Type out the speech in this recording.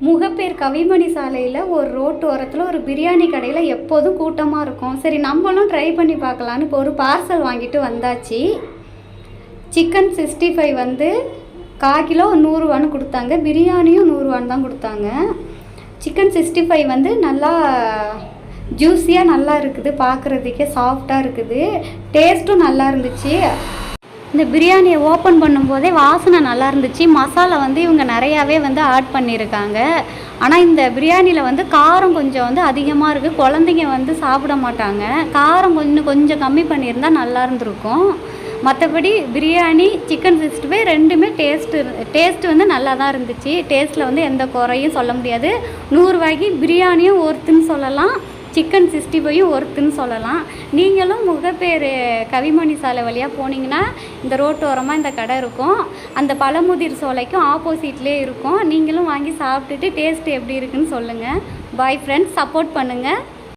முகப்பேர் கவிமணி சாலையில் ஒரு ரோட்டு ஓரத்தில் ஒரு பிரியாணி கடையில் எப்போதும் கூட்டமாக இருக்கும். சரி நம்மளும் ட்ரை பண்ணி பார்க்கலான்னு இப்போ ஒரு பார்சல் வாங்கிட்டு வந்தாச்சு. சிக்கன் 65 வந்து 1/4 கிலோ 100 ரூபான்னு கொடுத்தாங்க. பிரியாணியும் 100 ரூபான்னு தான் கொடுத்தாங்க. சிக்கன் 65 வந்து நல்லா ஜூஸியாக நல்லா இருக்குது, பார்க்குறதுக்கே சாஃப்டாக இருக்குது, டேஸ்ட்டும் நல்லா இருந்துச்சு. இந்த பிரியாணியை ஓப்பன் பண்ணும்போதே வாசனை நல்லா இருந்துச்சு. மசாலா வந்து இவங்க நிறையாவே வந்து ஆட் பண்ணியிருக்காங்க. ஆனால் இந்த பிரியாணியில் வந்து காரம் கொஞ்சம் வந்து அதிகமாக இருக்குது. குழந்தைங்க வந்து சாப்பிட மாட்டாங்க. காரம் கொஞ்சம் கம்மி பண்ணியிருந்தால் நல்லா இருந்திருக்கும். மற்றபடி பிரியாணி சிக்கன் 65 ரெண்டுமே டேஸ்ட்டு வந்து நல்லா தான் இருந்துச்சு. டேஸ்ட்டில் வந்து எந்த குறையும் சொல்ல முடியாது. 100 ரூபாய்க்கு பிரியாணியும் ஒர்த்துன்னு சொல்லலாம், சிக்கன் 65யும் ஒர்த்துன்னு சொல்லலாம். நீங்களும் முகப்பேர் கவிமணி சாலை வழியாக போனீங்கன்னா இந்த ரோட்டோரமாக இந்த கடை இருக்கும். அந்த பழமுதிர் சோலைக்கும் ஆப்போசிட்லேயே இருக்கும். நீங்களும் வாங்கி சாப்பிட்டுட்டு டேஸ்ட்டு எப்படி இருக்குன்னு சொல்லுங்கள். பாய் ஃப்ரெண்ட்ஸ், சப்போர்ட் பண்ணுங்கள்.